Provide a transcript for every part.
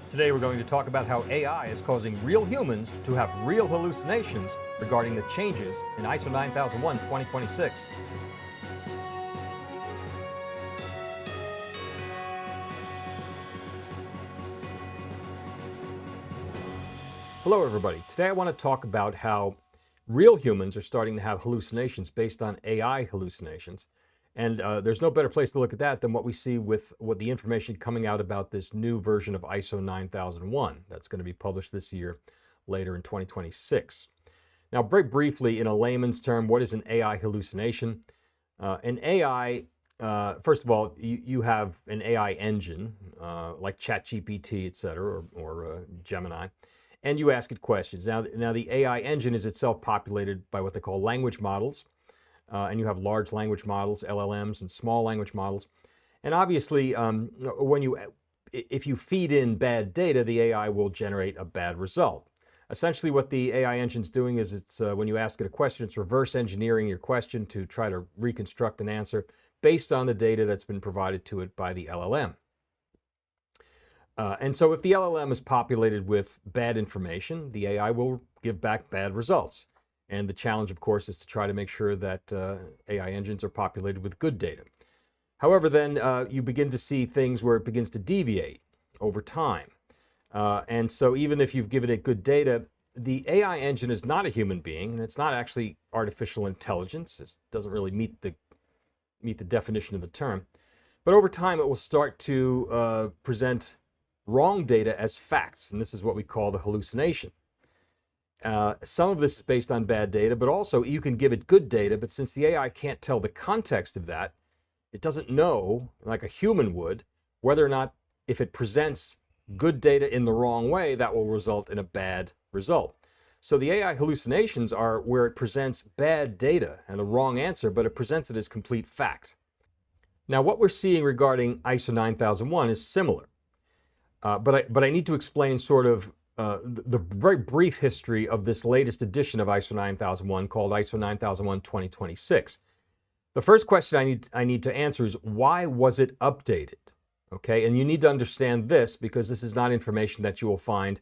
Today we're going to talk about how AI is causing real humans to have real hallucinations regarding the changes in ISO 9001 2026. Hello everybody. Today I want to talk about how real humans are starting to have hallucinations based on AI hallucinations. And there's no better place to look at that than what we see with what the information coming out about this new version of ISO 9001 that's going to be published this year, later in 2026. Now, very briefly, in a layman's term, what is an AI hallucination? An AI, first of all, you have an AI engine like ChatGPT, etc., or Gemini, and you ask it questions. Now, the AI engine is itself populated by what they call language models. And you have large language models, LLMs, and small language models. And obviously, if you feed in bad data, the AI will generate a bad result. Essentially, what the AI engine is doing is when you ask it a question, it's reverse engineering your question to try to reconstruct an answer based on the data that's been provided to it by the LLM. And so if the LLM is populated with bad information, the AI will give back bad results. And the challenge, of course, is to try to make sure that AI engines are populated with good data. However, then you begin to see things where it begins to deviate over time. And so even if you've given it good data, the AI engine is not a human being, and it's not actually artificial intelligence. It doesn't really meet the definition of the term. But over time, it will start to present wrong data as facts, and this is what we call the hallucination. Some of this is based on bad data, but also you can give it good data, but since the AI can't tell the context of that, it doesn't know, like a human would, whether or not if it presents good data in the wrong way, that will result in a bad result. So the AI hallucinations are where it presents bad data and the wrong answer, but it presents it as complete fact. Now, what we're seeing regarding ISO 9001 is similar, but I need to explain sort of the very brief history of this latest edition of ISO 9001 called ISO 9001 2026. The first question I need to answer is, why was it updated? Okay, and you need to understand this because this is not information that you will find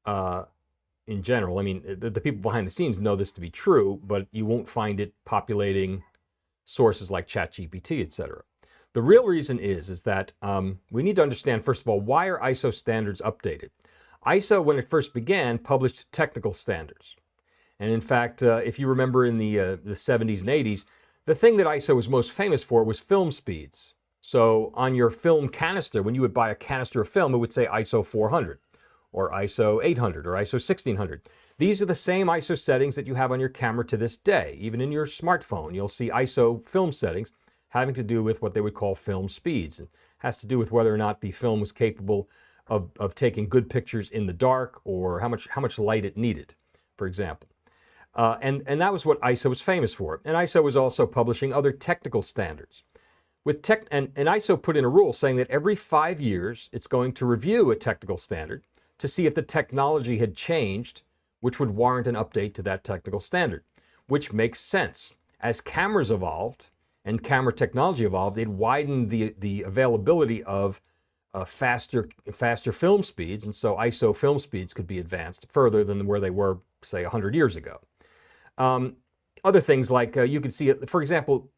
in general. I mean, the people behind the scenes know this to be true, but you won't find it populating sources like ChatGPT, etc. The real reason is that we need to understand, first of all, why are ISO standards updated? ISO, when it first began, published technical standards. And in fact, if you remember in the 70s and 80s, the thing that ISO was most famous for was film speeds. So on your film canister, when you would buy a canister of film, it would say ISO 400 or ISO 800 or ISO 1600. These are the same ISO settings that you have on your camera to this day. Even in your smartphone, you'll see ISO film settings having to do with what they would call film speeds. It has to do with whether or not the film was capable of taking good pictures in the dark, or how much light it needed, for example. And that was what ISO was famous for. And ISO was also publishing other technical standards. And ISO put in a rule saying that every 5 years, it's going to review a technical standard to see if the technology had changed, which would warrant an update to that technical standard, which makes sense. As cameras evolved and camera technology evolved, it widened the availability of faster film speeds, and so ISO film speeds could be advanced further than where they were, say, 100 years ago. Other things like you can see, for example,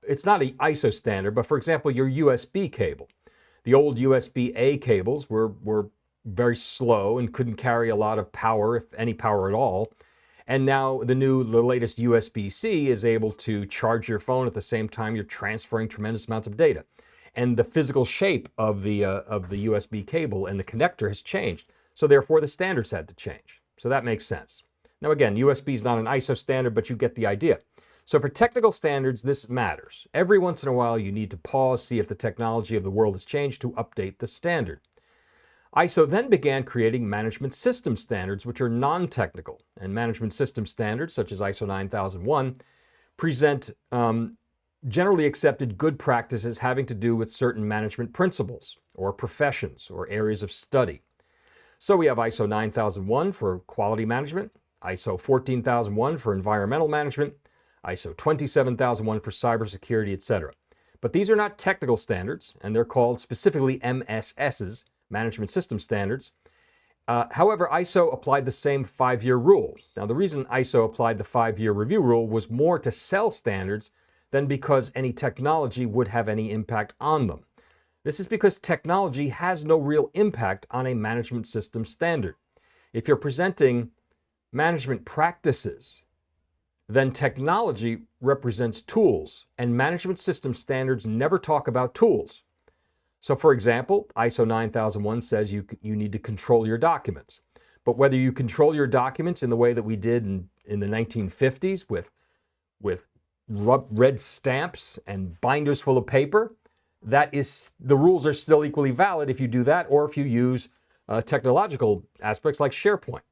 it's not an ISO standard, but for example, your USB cable. The old USB-A cables were very slow and couldn't carry a lot of power, if any power at all. And now the latest USB-C is able to charge your phone at the same time you're transferring tremendous amounts of data. And the physical shape of the USB cable and the connector has changed. So therefore, the standards had to change. So that makes sense. Now again, USB is not an ISO standard, but you get the idea. So for technical standards, this matters. Every once in a while, you need to pause, see if the technology of the world has changed to update the standard. ISO then began creating management system standards, which are non-technical. And management system standards, such as ISO 9001, present generally accepted good practices having to do with certain management principles or professions or areas of study. So we have ISO 9001 for quality management, ISO 14001 for environmental management, ISO 27001 for cybersecurity, etc. But these are not technical standards, and they're called specifically MSSs, management system standards. However, ISO applied the same 5-year rule. Now, the reason ISO applied the 5-year review rule was more to sell standards than because any technology would have any impact on them. This is because technology has no real impact on a management system standard. If you're presenting management practices, then technology represents tools, and management system standards never talk about tools. So for example, ISO 9001 says you need to control your documents. But whether you control your documents in the way that we did in the 1950s with red stamps and binders full of paper, the rules are still equally valid if you do that, or if you use technological aspects like SharePoint.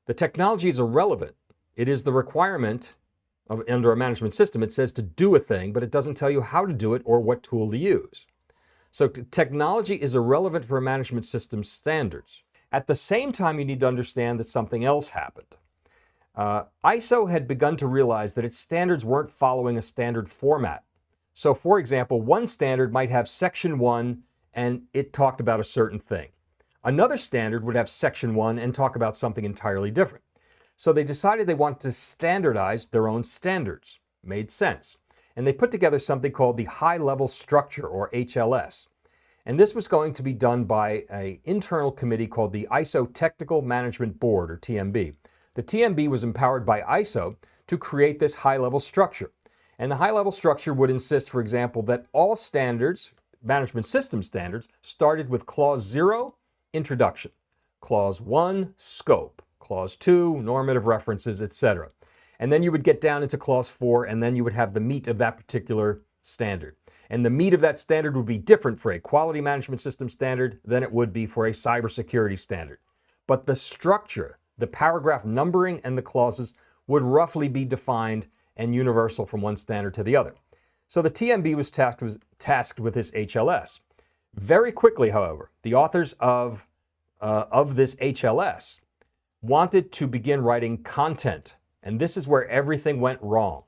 The technology is irrelevant. It is the requirement under a management system. It says to do a thing, but it doesn't tell you how to do it or what tool to use. So technology is irrelevant for management system standards. At the same time, you need to understand that something else happened. ISO had begun to realize that its standards weren't following a standard format. So for example, one standard might have section 1 and it talked about a certain thing. Another standard would have section 1 and talk about something entirely different. So they decided they wanted to standardize their own standards. Made sense. And they put together something called the high-level structure, or HLS. And this was going to be done by an internal committee called the ISO Technical Management Board, or TMB. The TMB was empowered by ISO to create this high-level structure. And the high-level structure would insist, for example, that all standards, management system standards, started with Clause 0, Introduction. Clause 1, Scope. Clause 2, Normative References, etc. And then you would get down into Clause 4, and then you would have the meat of that particular standard. And the meat of that standard would be different for a quality management system standard than it would be for a cybersecurity standard. But the structure, the paragraph numbering, and the clauses would roughly be defined and universal from one standard to the other. So the TMB was tasked with this HLS. Very quickly, however, the authors of this HLS wanted to begin writing content. And this is where everything went wrong.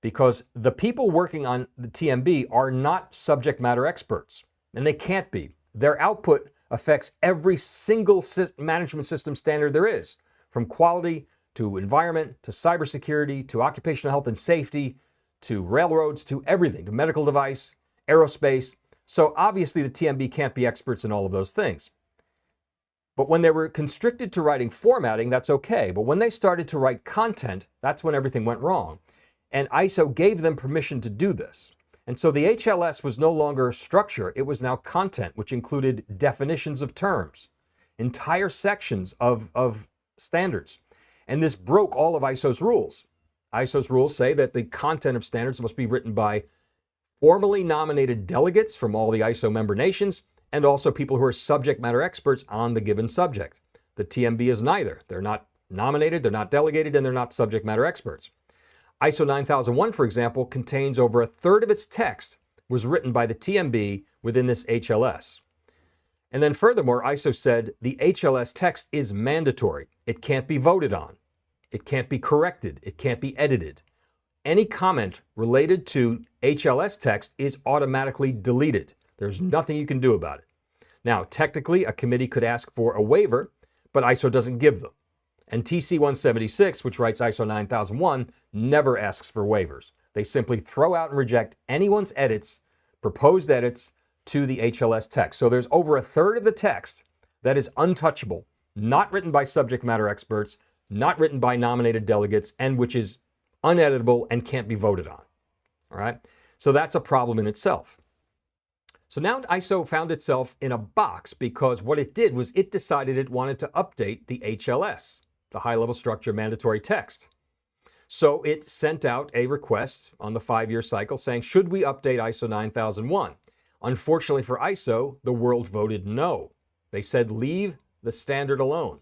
Because the people working on the TMB are not subject matter experts. And they can't be. Their output affects every single management system standard there is. From quality to environment to cybersecurity to occupational health and safety to railroads to everything, to medical device, aerospace. So obviously the TMB can't be experts in all of those things. But when they were constricted to writing formatting, that's okay. But when they started to write content, that's when everything went wrong. And ISO gave them permission to do this. And so the HLS was no longer a structure, it was now content, which included definitions of terms, entire sections of standards. And this broke all of ISO's rules. ISO's rules say that the content of standards must be written by formally nominated delegates from all the ISO member nations, and also people who are subject matter experts on the given subject. The TMB is neither. They're not nominated, they're not delegated, and they're not subject matter experts. ISO 9001, for example, contains over a third of its text was written by the TMB within this HLS. And then furthermore, ISO said the HLS text is mandatory. It can't be voted on. It can't be corrected. It can't be edited. Any comment related to HLS text is automatically deleted. There's nothing you can do about it. Now, technically, a committee could ask for a waiver, but ISO doesn't give them. And TC 176, which writes ISO 9001, never asks for waivers. They simply throw out and reject anyone's edits, proposed edits, to the HLS text. So there's over a third of the text that is untouchable, not written by subject matter experts, not written by nominated delegates, and which is uneditable and can't be voted on. All right? So that's a problem in itself. So now ISO found itself in a box because what it did was it decided it wanted to update the HLS, the high-level structure mandatory text. So it sent out a request on the 5-year cycle saying, should we update ISO 9001? Unfortunately for ISO, the world voted no. They said leave the standard alone.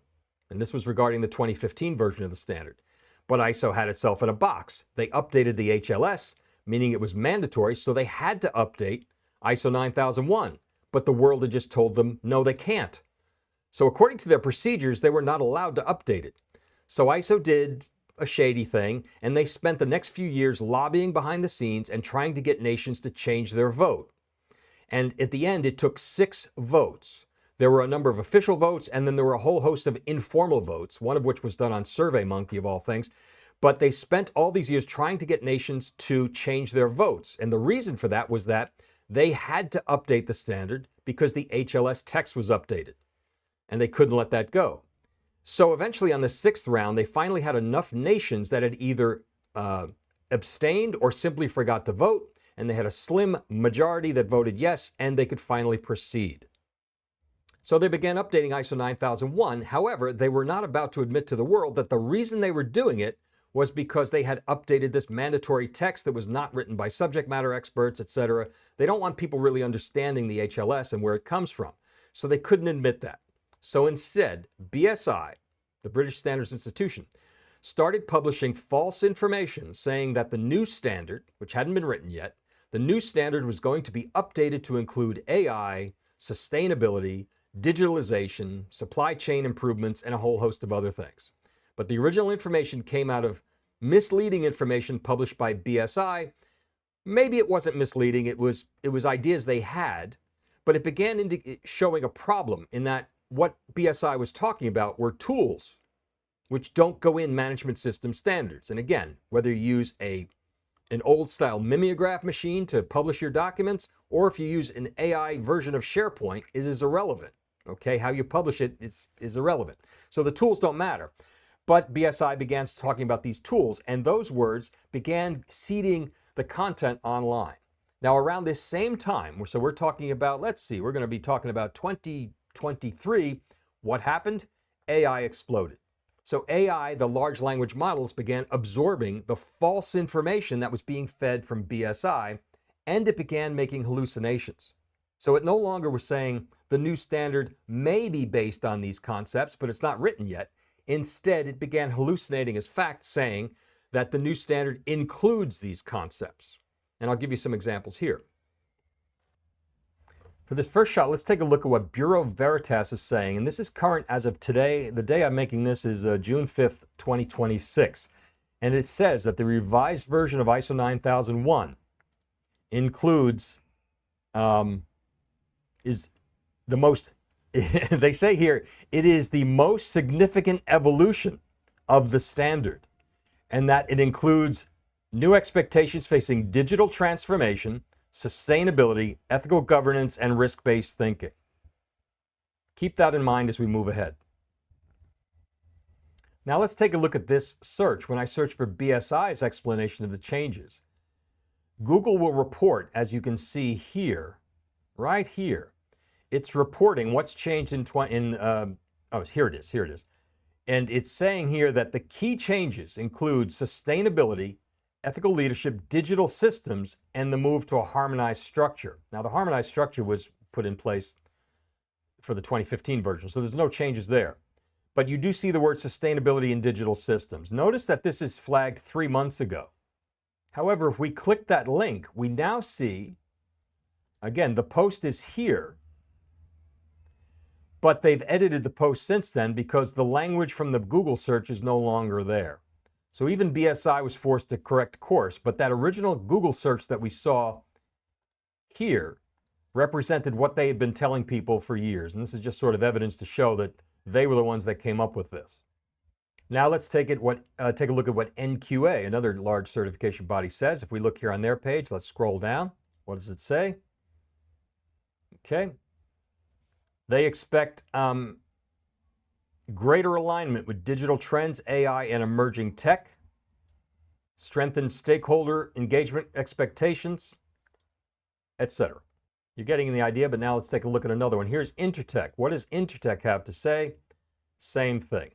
And this was regarding the 2015 version of the standard. But ISO had itself in a box. They updated the HLS, meaning it was mandatory, so they had to update ISO 9001. But the world had just told them, no, they can't. So according to their procedures, they were not allowed to update it. So ISO did a shady thing, and they spent the next few years lobbying behind the scenes and trying to get nations to change their vote. And at the end, it took 6 votes. There were a number of official votes, and then there were a whole host of informal votes, one of which was done on SurveyMonkey of all things. But they spent all these years trying to get nations to change their votes. And the reason for that was that they had to update the standard because the HLS text was updated, and they couldn't let that go. So eventually on the 6th round, they finally had enough nations that had either abstained or simply forgot to vote, and they had a slim majority that voted yes, and they could finally proceed. So they began updating ISO 9001. However, they were not about to admit to the world that the reason they were doing it was because they had updated this mandatory text that was not written by subject matter experts, etc. They don't want people really understanding the HLS and where it comes from. So they couldn't admit that. So instead, BSI, the British Standards Institution, started publishing false information saying that the new standard, which hadn't been written yet, the new standard was going to be updated to include AI, sustainability, digitalization, supply chain improvements, and a whole host of other things. But the original information came out of misleading information published by BSI. Maybe it wasn't misleading, it was ideas they had, but it began showing a problem in that what BSI was talking about were tools which don't go in management system standards. And again, whether you use an old style mimeograph machine to publish your documents, or if you use an AI version of SharePoint, it is irrelevant. Okay, how you publish it is irrelevant. So the tools don't matter. But BSI began talking about these tools, and those words began seeding the content online. Now, around this same time, so we're talking about, let's see, we're going to be talking about 2023. What happened? AI exploded. So AI, the large language models, began absorbing the false information that was being fed from BSI, and it began making hallucinations. So it no longer was saying the new standard may be based on these concepts, but it's not written yet. Instead, it began hallucinating as fact, saying that the new standard includes these concepts. And I'll give you some examples here. For this first shot, let's take a look at what Bureau Veritas is saying. And this is current as of today. The day I'm making this is June 5th, 2026. And it says that the revised version of ISO 9001 includes, is the most, they say here, it is the most significant evolution of the standard, and that it includes new expectations facing digital transformation, sustainability, ethical governance, and risk-based thinking. Keep that in mind as we move ahead. Now let's take a look at this search. When I search for BSI's explanation of the changes, Google will report, as you can see here, right here, it's reporting what's changed here it is. And it's saying here that the key changes include sustainability, ethical leadership, digital systems, and the move to a harmonized structure. Now, the harmonized structure was put in place for the 2015 version, so there's no changes there. But you do see the word sustainability and digital systems. Notice that this is flagged 3 months ago. However, if we click that link, we now see, again, the post is here, but they've edited the post since then because the language from the Google search is no longer there. So even BSI was forced to correct course, but that original Google search that we saw here represented what they had been telling people for years. And this is just sort of evidence to show that they were the ones that came up with this. Now let's take a look at what NQA, another large certification body, says. If we look here on their page, let's scroll down. What does it say? Okay. They expect greater alignment with digital trends, AI, and emerging tech, strengthen stakeholder engagement expectations, etc. You're getting the idea, but now let's take a look at another one. Here's Intertech. What does Intertech have to say? Same thing.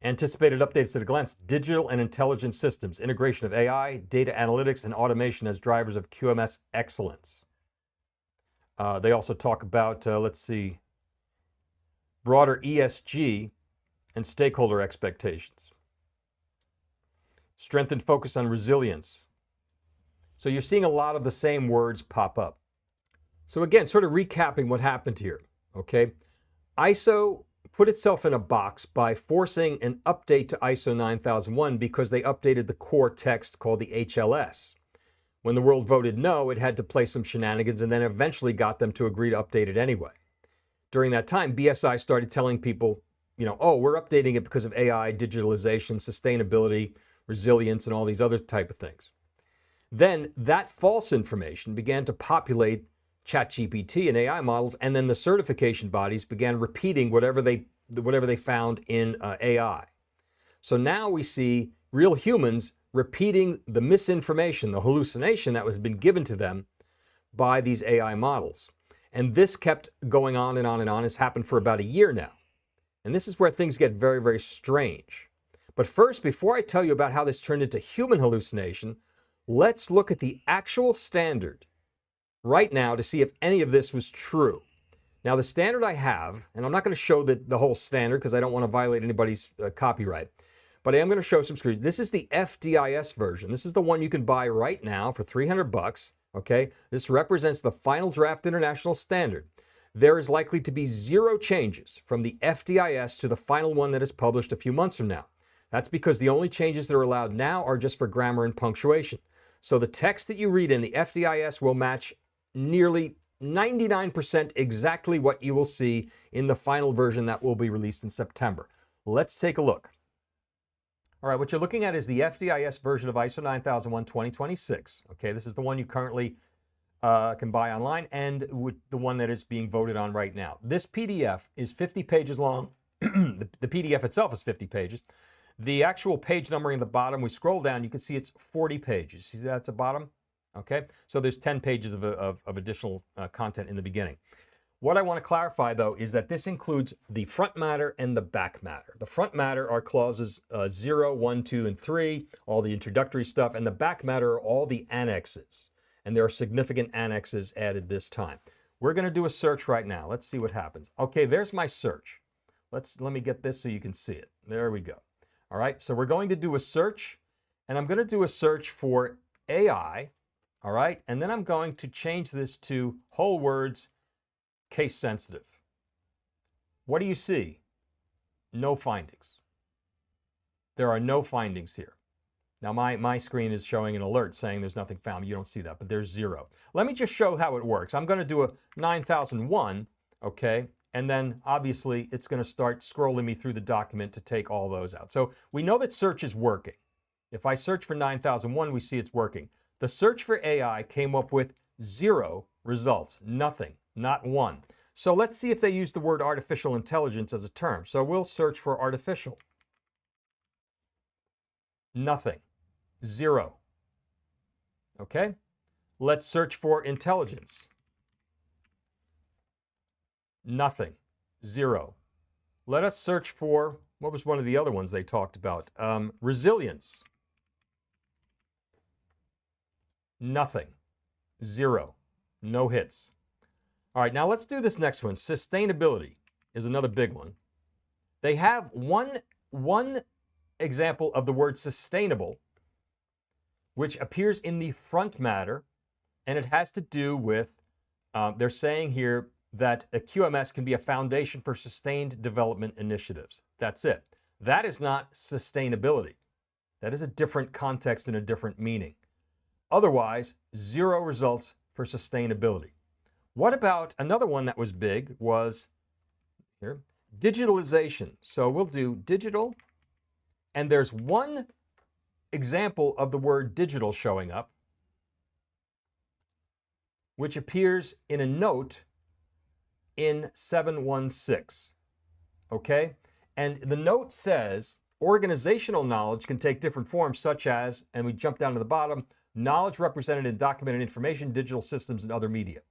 Anticipated updates at a glance: digital and intelligent systems, integration of AI, data analytics, and automation as drivers of QMS excellence. They also talk about, let's see, broader ESG and stakeholder expectations. Strengthened focus on resilience. So you're seeing a lot of the same words pop up. So again, sort of recapping what happened here, okay? ISO put itself in a box by forcing an update to ISO 9001 because they updated the core text called the HLS. When the world voted no, it had to play some shenanigans and then eventually got them to agree to update it anyway. During that time, BSI started telling people, oh, we're updating it because of AI, digitalization, sustainability, resilience, and all these other type of things. Then that false information began to populate ChatGPT and AI models, and then the certification bodies began repeating whatever they found in AI. So now we see real humans repeating the misinformation, the hallucination that was been given to them by these AI models. And this kept going on and on and on. It's happened for about a year now. And this is where things get very, very strange. But first, before I tell you about how this turned into human hallucination, let's look at the actual standard right now to see if any of this was true. Now, the standard I have, and I'm not going to show the whole standard because I don't want to violate anybody's copyright, but I am going to show some screens. This is the FDIS version. This is the one you can buy right now for $300. Okay, this represents the final draft international standard. There is likely to be 0 changes from the FDIS to the final one that is published a few months from now. That's because the only changes that are allowed now are just for grammar and punctuation. So the text that you read in the FDIS will match nearly 99% exactly what you will see in the final version that will be released in September. Let's take a look. All right, what you're looking at is the FDIS version of ISO 9001:2026. Okay, this is the one you currently can buy online and the one that is being voted on right now. This PDF is 50 pages long. The PDF itself is 50 pages. The actual page numbering at the bottom, we scroll down, you can see it's 40 pages. See that's the bottom? Okay, so there's 10 pages of additional content in the beginning. What I want to clarify, though, is that this includes the front matter and the back matter. The front matter are clauses 0, 1, 2, and 3, all the introductory stuff, and the back matter are all the annexes. And there are significant annexes added this time. We're going to do a search right now. Let's see what happens. Okay, there's my search. Let me get this so you can see it. There we go. All right, so we're going to do a search, and I'm going to do a search for AI, all right? And then I'm going to change this to whole words, case sensitive. What do you see? No findings. There are no findings here. Now my screen is showing an alert saying there's nothing found. You don't see that, but there's 0. Let me just show how it works. I'm going to do a 9001, okay? And then obviously it's going to start scrolling me through the document to take all those out. So we know that search is working. If I search for 9001, we see it's working. The search for AI came up with 0 results, nothing, not 1. So let's see if they use the word artificial intelligence as a term. So we'll search for artificial. Nothing, 0. Okay, let's search for intelligence. Nothing, 0. Let us search for, what was one of the other ones they talked about? Resilience. Nothing, 0. No hits. All right, now let's do this next one. Sustainability is another big one. They have one example of the word sustainable, which appears in the front matter, and it has to do with, they're saying here that a QMS can be a foundation for sustained development initiatives. That's it. That is not sustainability. That is a different context and a different meaning. Otherwise, 0 results for sustainability. What about another one that was big was here, digitalization. So we'll do digital, and there's one example of the word digital showing up, which appears in a note in 716. Okay? And the note says organizational knowledge can take different forms, such as, and we jump down to the bottom, knowledge represented in documented information, digital systems, and other media.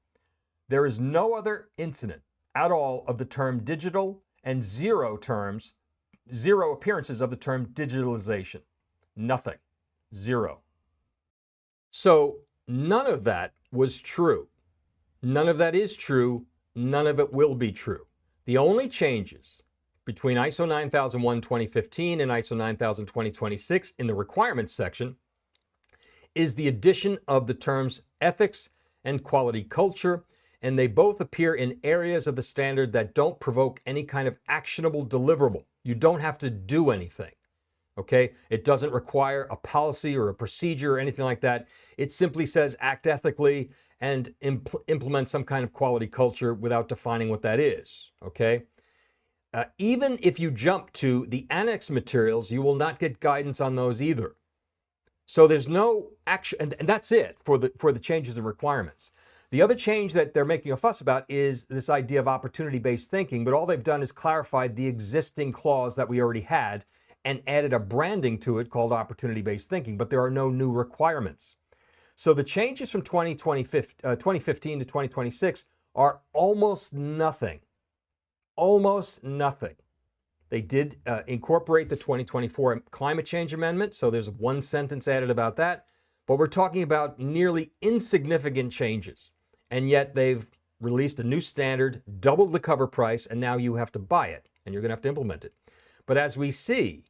There is no other incident at all of the term digital and 0 appearances of the term digitalization. Nothing. 0. So none of that was true. None of that is true. None of it will be true. The only changes between ISO 9001:2015 and ISO 9000:2026 in the requirements section is the addition of the terms ethics and quality culture, and they both appear in areas of the standard that don't provoke any kind of actionable deliverable. You don't have to do anything, Okay? It doesn't require a policy or a procedure or anything like that. It simply says act ethically and implement some kind of quality culture without defining what that is. Okay? Even if you jump to the annex materials, you will not get guidance on those either. So there's no action, and that's it for the changes and requirements. The other change that they're making a fuss about is this idea of opportunity-based thinking, but all they've done is clarified the existing clause that we already had and added a branding to it called opportunity-based thinking, but there are no new requirements. So the changes from 2015 to 2026 are almost nothing. Almost nothing. They did incorporate the 2024 climate change amendment, so there's one sentence added about that, but we're talking about nearly insignificant changes. And yet they've released a new standard, doubled the cover price, and now you have to buy it, and you're going to have to implement it. But as we see,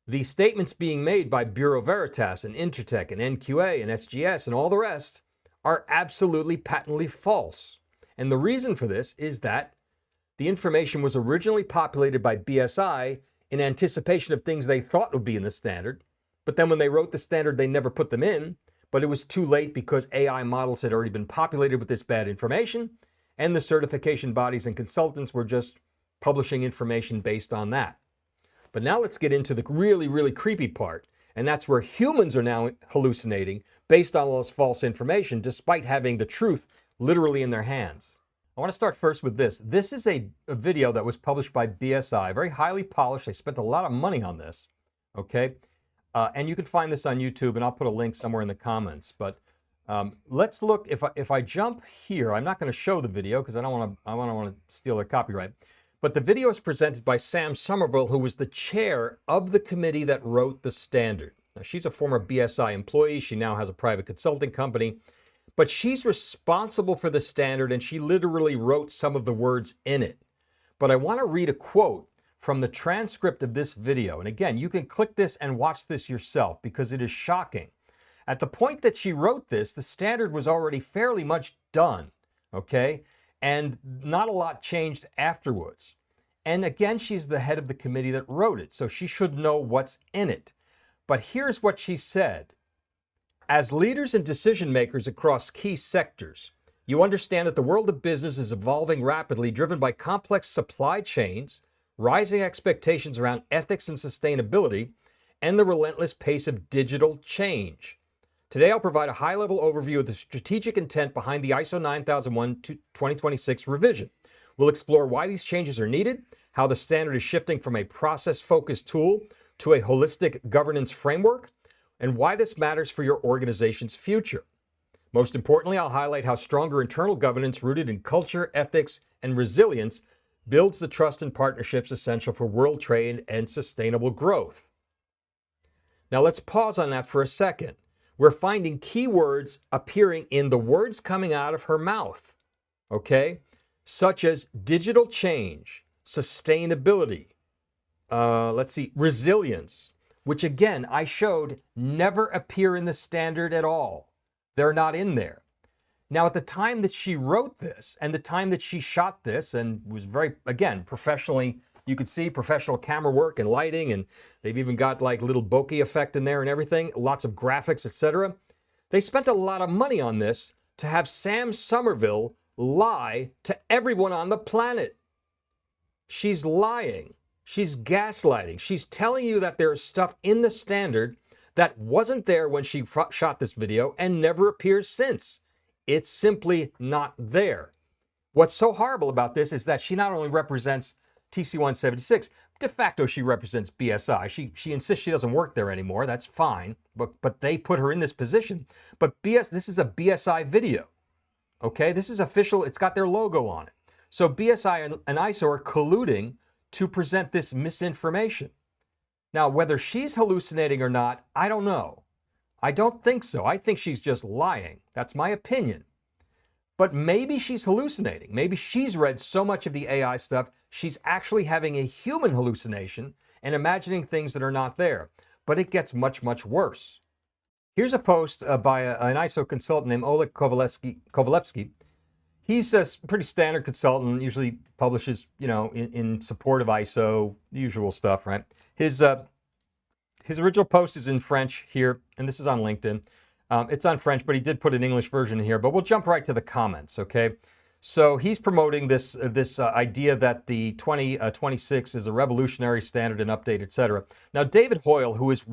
the statements being made by Bureau Veritas and Intertek and NQA and SGS and all the rest are absolutely patently false. And the reason for this is that the information was originally populated by BSI in anticipation of things they thought would be in the standard, but then when they wrote the standard, they never put them in, but it was too late because AI models had already been populated with this bad information, and the certification bodies and consultants were just publishing information based on that. But now let's get into the really, really creepy part, and that's where humans are now hallucinating based on all this false information, despite having the truth literally in their hands. I want to start first with this. This is a video that was published by BSI, very highly polished. They spent a lot of money on this, okay? And you can find this on YouTube, and I'll put a link somewhere in the comments. But let's look. If I jump here, I'm not going to show the video because I don't want to steal their copyright. But the video is presented by Sam Somerville, who was the chair of the committee that wrote the standard. Now, she's a former BSI employee. She now has a private consulting company. But she's responsible for the standard, and she literally wrote some of the words in it. But I want to read a quote from the transcript of this video. And again, you can click this and watch this yourself because it is shocking. At the point that she wrote this, the standard was already fairly much done, okay? And not a lot changed afterwards. And again, she's the head of the committee that wrote it, so she should know what's in it. But here's what she said. As leaders and decision makers across key sectors, you understand that the world of business is evolving rapidly, driven by complex supply chains, rising expectations around ethics and sustainability, and the relentless pace of digital change. Today, I'll provide a high-level overview of the strategic intent behind the ISO 9001-2026 revision. We'll explore why these changes are needed, how the standard is shifting from a process-focused tool to a holistic governance framework, and why this matters for your organization's future. Most importantly, I'll highlight how stronger internal governance rooted in culture, ethics, and resilience builds the trust and partnerships essential for world trade and sustainable growth. Now let's pause on that for a second. We're finding keywords appearing in the words coming out of her mouth, okay? Such as digital change, sustainability, resilience, which again, I showed never appear in the standard at all. They're not in there. Now, at the time that she wrote this and the time that she shot this and was very, again, professionally, you could see professional camera work and lighting, and they've even got like a little bokeh effect in there and everything, lots of graphics, etc. They spent a lot of money on this to have Sam Somerville lie to everyone on the planet. She's lying. She's gaslighting. She's telling you that there is stuff in the standard that wasn't there when she shot this video and never appears since. It's simply not there. What's so horrible about this is that she not only represents TC-176, de facto she represents BSI. She insists she doesn't work there anymore. That's fine, but they put her in this position. But this is a BSI video, okay? This is official. It's got their logo on it. So BSI and ISO are colluding to present this misinformation. Now, whether she's hallucinating or not, I don't know. I don't think so. I think she's just lying. That's my opinion. But maybe she's hallucinating. Maybe she's read so much of the AI stuff, she's actually having a human hallucination and imagining things that are not there. But it gets much, much worse. Here's a post by an ISO consultant named Oleg Kovalevsky. He's a pretty standard consultant, usually publishes, in support of ISO, the usual stuff, right? His His original post is in French here, and this is on LinkedIn. It's on French, but he did put an English version in here. But we'll jump right to the comments, okay? So he's promoting this idea that the 2026 is a revolutionary standard and update, etc. Now, David Hoyle, who is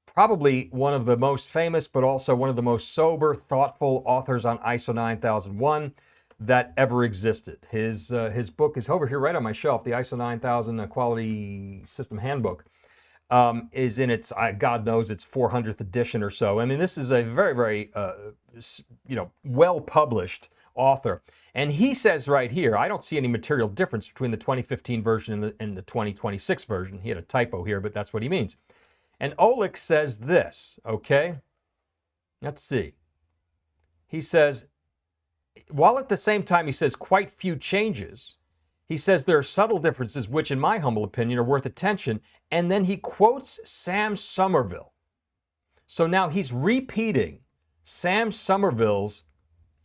probably one of the most famous, but also one of the most sober, thoughtful authors on ISO 9001 that ever existed. His book is over here right on my shelf, the ISO 9000 Quality System Handbook. Is in its, God knows, its 400th edition or so. I mean, this is a very, very, well-published author. And he says right here, I don't see any material difference between the 2015 version and the 2026 version. He had a typo here, but that's what he means. And Oleg says this, okay? Let's see. He says, while at the same time he says quite few changes, he says there are subtle differences which, in my humble opinion, are worth attention. And then he quotes Sam Somerville. So now he's repeating Sam Somerville's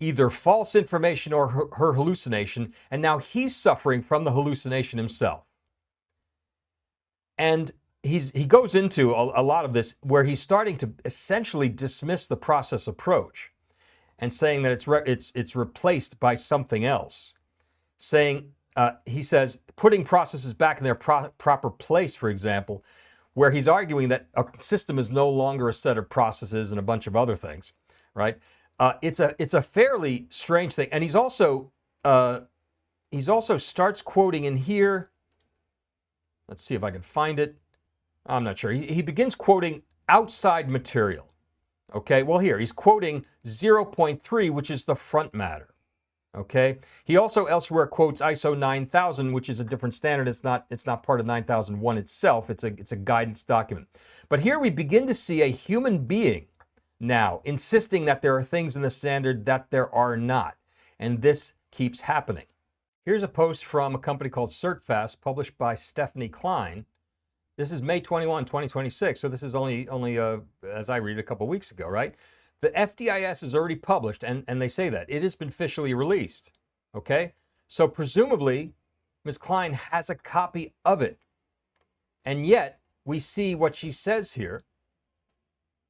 either false information or her hallucination, and now he's suffering from the hallucination himself. And he goes into a lot of this where he's starting to essentially dismiss the process approach and saying that it's replaced by something else. Saying, he says, putting processes back in their proper place, for example, where he's arguing that a system is no longer a set of processes and a bunch of other things, right? It's a fairly strange thing. And he's also starts quoting in here. Let's see if I can find it. I'm not sure. He begins quoting outside material. Okay, well here, he's quoting 0.3, which is the front matter. Okay, he also elsewhere quotes ISO 9000, which is a different standard. It's not part of 9001 itself. It's a guidance document. But here we begin to see a human being now insisting that there are things in the standard that there are not. And this keeps happening. Here's a post from a company called CertFast, published by Stephanie Klein. This is May 21, 2026, so this is only as I read, a couple weeks ago, right? The FDIS is already published, and they say that. It has been officially released, okay? So presumably, Ms. Klein has a copy of it. And yet, we see what she says here.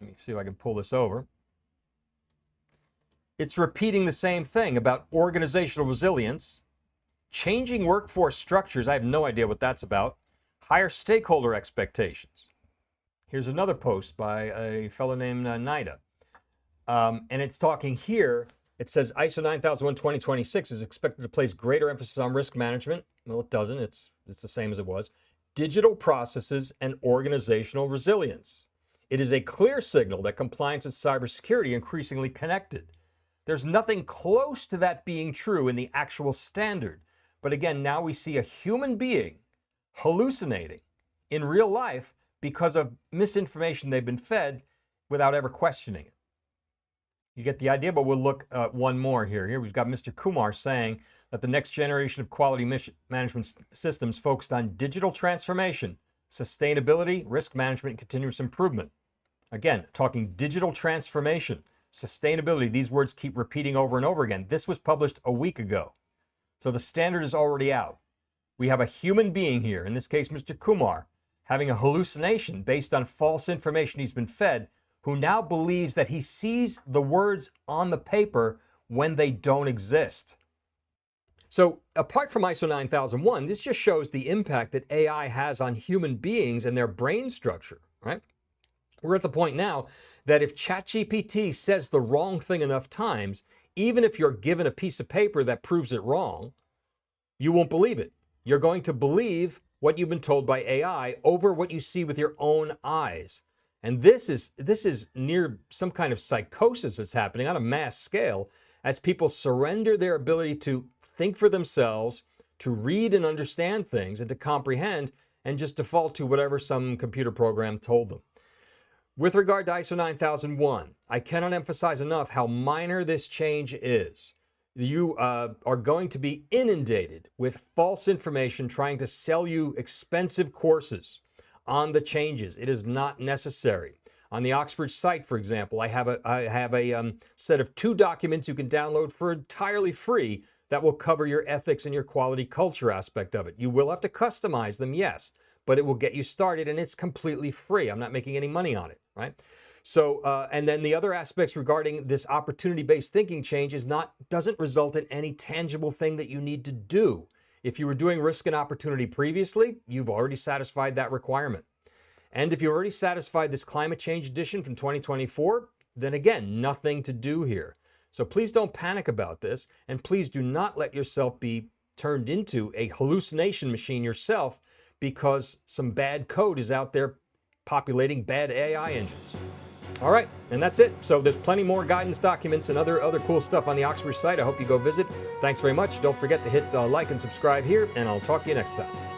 Let me see if I can pull this over. It's repeating the same thing about organizational resilience, changing workforce structures. I have no idea what that's about. Higher stakeholder expectations. Here's another post by a fellow named Nida. And it's talking here, it says ISO 9001 2026 is expected to place greater emphasis on risk management. Well, it doesn't. It's the same as it was. Digital processes and organizational resilience. It is a clear signal that compliance and cybersecurity are increasingly connected. There's nothing close to that being true in the actual standard. But again, now we see a human being hallucinating in real life because of misinformation they've been fed without ever questioning it. You get the idea, but we'll look at one more here. Here we've got Mr. Kumar saying that the next generation of quality management systems focused on digital transformation, sustainability, risk management, and continuous improvement. Again, talking digital transformation, sustainability, these words keep repeating over and over again. This was published a week ago. So the standard is already out. We have a human being here, in this case, Mr. Kumar, having a hallucination based on false information he's been fed, who now believes that he sees the words on the paper when they don't exist. So apart from ISO 9001, this just shows the impact that AI has on human beings and their brain structure, right? We're at the point now that if ChatGPT says the wrong thing enough times, even if you're given a piece of paper that proves it wrong, you won't believe it. You're going to believe what you've been told by AI over what you see with your own eyes. And this is near some kind of psychosis that's happening on a mass scale as people surrender their ability to think for themselves, to read and understand things, and to comprehend, and just default to whatever some computer program told them. With regard to ISO 9001, I cannot emphasize enough how minor this change is. You are going to be inundated with false information trying to sell you expensive courses on the changes. It is not necessary. On the Oxford site, for example, I have a set of 2 documents you can download for entirely free that will cover your ethics and your quality culture aspect of it. You will have to customize them, yes, but it will get you started, and it's completely free. I'm not making any money on it, right? So, and then the other aspects regarding this opportunity-based thinking change doesn't result in any tangible thing that you need to do. If you were doing risk and opportunity previously, you've already satisfied that requirement. And if you already satisfied this climate change edition from 2024, then again, nothing to do here. So please don't panic about this, and please do not let yourself be turned into a hallucination machine yourself because some bad code is out there populating bad AI engines. All right, and that's it. So there's plenty more guidance documents and other cool stuff on the Oxbridge site. I hope you go visit. Thanks very much. Don't forget to hit like and subscribe here, and I'll talk to you next time.